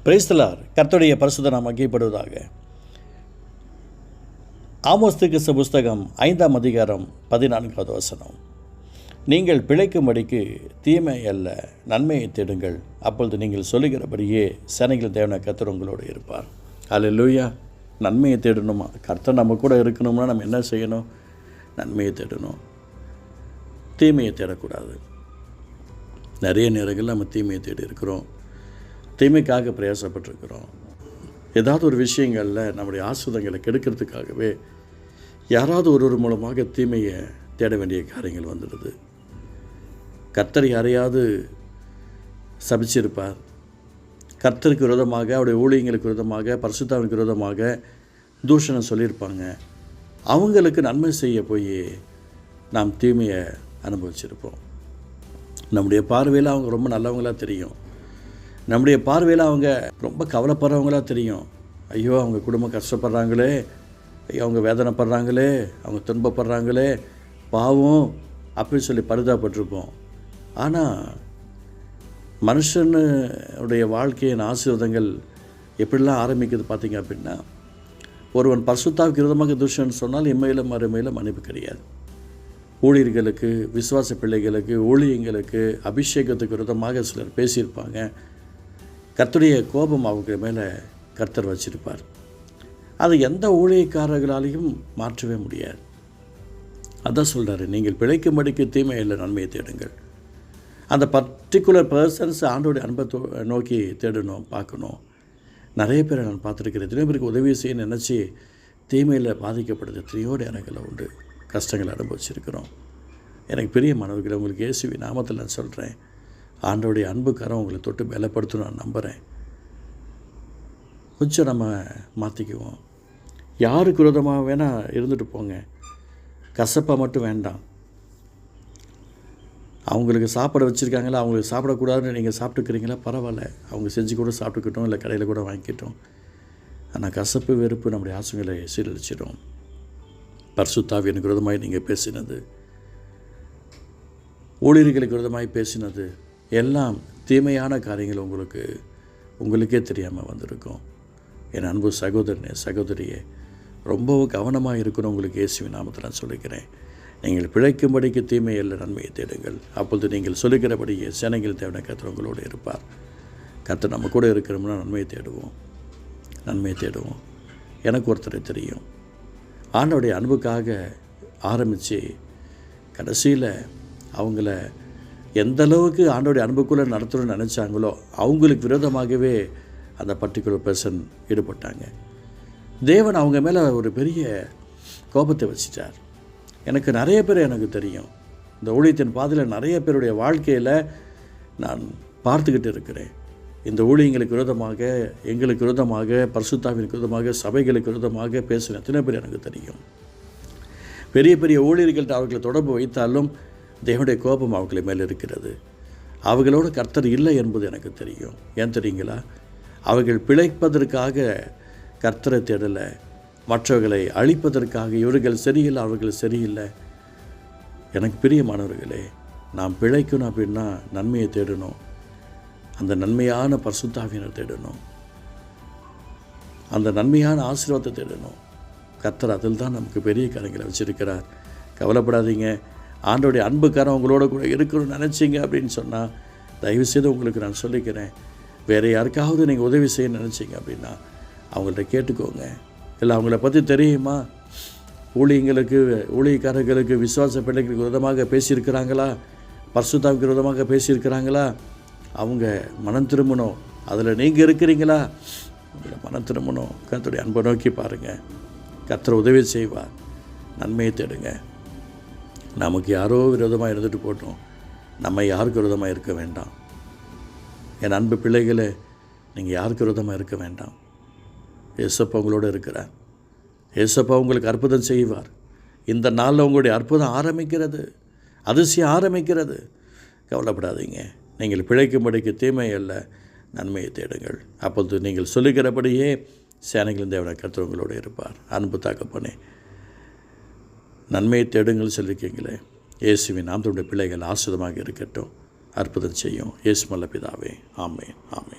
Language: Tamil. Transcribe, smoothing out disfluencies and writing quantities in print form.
Praise the Lord. கர்த்தருடைய பரிசுத்த நாமம் மகிமைப்படுவதாக. ஆமோஸ் தீர்க்கதரிசி புஸ்தகம் 5ஆம் அதிகாரம் 14வது வசனம். நீங்கள் பிழைக்கும்படிக்கு தீமை அல்ல நன்மையை தேடுங்கள், அப்பொழுது நீங்கள் சொல்லுகிறபடியே சேனைகளின் தேவனாகிய கர்த்தர் உங்களோடு இருப்பார். அல்லேலூயா. நன்மையை தேடணுமா? கர்த்தர் நம்ம கூட இருக்கணும்னா நம்ம என்ன செய்யணும்? நன்மையை தேடணும், தீமையை தேடக்கூடாது. நிறைய நேரங்களில் நம்ம தீமையை தேடி இருக்கிறோம், தீமைக்காக பிரயாசப்பட்டிருக்கிறோம். ஏதாவது ஒரு விஷயங்களில் நம்முடைய ஆசீர்வாதங்களை கெடுக்கிறதுக்காகவே யாராவது ஒருவர் மூலமாக தீமையை தேட வேண்டிய காரியங்கள் வந்துடுது. கர்த்தர் யாரையாவது சபிச்சிருப்பார், கர்த்தருக்கு விரோதமாக, அவருடைய ஊழியங்களுக்கு விரோதமாக, பரிசுத்தாவிற்கு விரோதமாக தூஷணம் சொல்லியிருப்பாங்க. அவங்களுக்கு நன்மை செய்ய போய் நாம் தீமையை அனுபவிச்சிருப்போம். நம்முடைய பார்வையில் அவங்க ரொம்ப நல்லவங்களாக தெரியும், நம்முடைய பார்வையில் அவங்க ரொம்ப கவலைப்படுறவங்களாக தெரியும். ஐயோ அவங்க குடும்பம் கஷ்டப்படுறாங்களே, ஐயோ அவங்க வேதனைப்படுறாங்களே, அவங்க துன்பப்படுறாங்களே, பாவம் அப்படின்னு சொல்லி பரிதாபப்பட்டிருப்போம். ஆனால் மனுஷனுடைய வாழ்க்கையின் ஆசீர்வாதங்கள் எப்படிலாம் ஆரம்பிக்குது பார்த்தீங்க அப்படின்னா, ஒருவன் பரிசுத்தாவுக்கு விரோதமாக தூஷணம் சொன்னால் இம்மையிலும் மறுமையிலும் மன்னிப்பு கிடையாது. ஊழியர்களுக்கு, விசுவாச பிள்ளைகளுக்கு, ஊழியங்களுக்கு, அபிஷேகத்துக்கு விரோதமாக சிலர் பேசியிருப்பாங்க. கர்த்தருடைய கோபம் அவங்க மேலே கர்த்தர் வச்சிருப்பார். அது எந்த ஊழியக்காரர்களாலையும் மாற்றவே முடியாது. அதான் சொல்கிறாரு, நீங்கள் பிழைக்கும்படிக்கு தீமை இல்லை நன்மையை தேடுங்கள். அந்த பர்டிகுலர் பர்சன்ஸ் ஆண்டோடைய அன்பை நோக்கி தேடணும், பார்க்கணும். நிறைய பேரை நான் பார்த்துருக்கிறேன். எத்தனையோ பேருக்கு உதவி செய்ய நினச்சி தீமையில் பாதிக்கப்படுது எத்தனையோ நேரங்களில் உண்டு, கஷ்டங்களை அனுபவிச்சிருக்கிறோம். எனக்கு பெரிய மாணவர்களை உங்களுக்கு இயேசுவி நாமத்தில் நான் சொல்கிறேன், ஆண்டோடைய அன்புக்காரன் உங்களை தொட்டு பலப்படுத்தணும் நான் நம்புகிறேன். கொஞ்சம் நம்ம மாற்றிக்குவோம். யாருக்கு விரோதமாக வேணால் இருந்துட்டு போங்க, கசப்பாக மட்டும் வேண்டாம். அவங்களுக்கு சாப்பிட வச்சுருக்காங்களா, அவங்களுக்கு சாப்பிடக்கூடாதுன்னு நீங்கள் சாப்பிட்டுக்கிறீங்களா, பரவாயில்ல, அவங்க செஞ்சு கூட சாப்பிட்டுக்கிட்டோம், இல்லை கடையில் கூட வாங்கிக்கிட்டோம். ஆனால் கசப்பு வெறுப்பு நம்முடைய ஆசைகளை சீரழிச்சிடும். பரிசுத்தாவிற்கு விரோதமாய் நீங்கள் பேசினது, ஊழியர்களுக்கு விரோதமாய் பேசினது எல்லாம் தீமையான காரியங்கள் உங்களுக்கே தெரியாமல் வந்திருக்கும். என் அன்பு சகோதரனே, சகோதரியே, ரொம்பவும் கவனமாக இருக்கணும். உங்களுக்கு இயேசுவின் நாமத்தில் நான் சொல்லிக்கிறேன், நீங்கள் பிழைக்கும்படிக்கு தீமை அல்ல நன்மையை தேடுங்கள், அப்பொழுது நீங்கள் சொல்லுகிறபடியே சேனைகளின் தேவனாகிய கர்த்தர் உங்களோடு இருப்பார். கர்த்தர் நம்ம கூட இருக்கிறோம்னா நன்மையை தேடுவோம். எனக்கு ஒருத்தரை தெரியும், ஆண்டோடைய அன்புக்காக ஆரம்பித்து கடைசியில் அவங்கள எந்த அளவுக்கு ஆண்டோடைய அன்புக்குள்ளே நடத்தணும்னு நினச்சாங்களோ அவங்களுக்கு விரோதமாகவே அந்த பர்டிகுலர் பர்சன் ஈடுபட்டாங்க. தேவன் அவங்க மேலே ஒரு பெரிய கோபத்தை வச்சிட்டார். எனக்கு நிறைய பேர் எனக்கு தெரியும், இந்த ஊழியத்தின் பாதையில் நிறைய பேருடைய வாழ்க்கையில் நான் பார்த்துக்கிட்டு இருக்கிறேன். இந்த ஊழியங்களுக்கு விரோதமாக, எங்களுக்கு விரோதமாக, பரிசுத்தாவிற்கு விரோதமாக, சபைகளுக்கு விரோதமாக பேசுகிற எத்தனை பேர் எனக்கு தெரியும். பெரிய பெரிய ஊழியர்கள்ட்ட அவர்களை தொடர்பு வைத்தாலும் தேவனுடைய கோபம் அவர்களை மேலே இருக்கிறது. அவர்களோட கர்த்தர் இல்லை என்பது எனக்கு தெரியும். ஏன் தெரியுங்களா? அவர்கள் பிழைப்பதற்காக கர்த்தரை தேடலை, மற்றவர்களை அழிப்பதற்காக இவர்கள் சரியில்லை, அவர்கள் சரியில்லை. எனக்கு பிரியமானவர்களே, நாம் பிழைக்கணும் அப்படின்னா நன்மையை தேடணும், அந்த நன்மையான பரிசுத்தாவியனை தேடணும், அந்த நன்மையான ஆசீர்வாதத்தை தேடணும். கர்த்தர் அதில் தான் நமக்கு பெரிய காரியங்களை வச்சுருக்கிறார். கவலைப்படாதீங்க. ஆண்டோடைய அன்புக்காரன் உங்களோட கூட இருக்கணும்னு நினச்சிங்க அப்படின்னு சொன்னால் தயவுசெய்து உங்களுக்கு நான் சொல்லிக்கிறேன், வேறு யாருக்காவது நீங்கள் உதவி செய்ய நினச்சிங்க அப்படின்னா அவங்கள்ட்ட கேட்டுக்கோங்க. இல்லை அவங்கள பற்றி தெரியுமா, ஊழியக்காரர்களுக்கு, விசுவாச பிள்ளைகளுக்கு விரோதமாக பேசியிருக்கிறாங்களா, பரிசுத்தாவுக்கு விரோதமாக பேசியிருக்கிறாங்களா, அவங்க மனம் திரும்பணும். அதில் நீங்கள் இருக்கிறீங்களா, உங்களை மனம் திரும்பணும். கர்த்தருடைய அன்பை நோக்கி பாருங்கள், கர்த்தர் உதவி செய்வார். நன்மையை தேடுங்க. நமக்கு யாரோ விரோதமாக இருந்துட்டு போட்டோம், நம்ம யாருக்கு விரோதமாக இருக்க வேண்டாம். என் அன்பு பிள்ளைகளே, நீங்கள் யாருக்கு விரோதமாக இருக்க வேண்டாம். ஏசப்பா உங்களோடு இருக்கிறார். ஏசப்பா உங்களுக்கு அற்புதம் செய்வார். இந்த நாளில் உங்களுடைய அற்புதம் ஆரம்பிக்கிறது, அதிசயம் ஆரம்பிக்கிறது. கவலைப்படாதீங்க. நீங்கள் பிழைக்கும்படிக்கு தீமை அல்ல நன்மையை தேடுங்கள், அப்பொழுது நீங்கள் சொல்லுகிறபடியே சேனைகளின் தேவனாகிய கர்த்தர் உங்களோடு இருப்பார். அன்பு தகப்பனே, நன்மையை தேடுங்கள் சொல்லியிருக்கீங்களே, இயேசுவின் நாமத்தினுடைய பிள்ளைகள் ஆசீர்வாதமாக இருக்கட்டும், அற்புதம் செய்யும். இயேசு நல்ல பிதாவே, ஆமென், ஆமென்.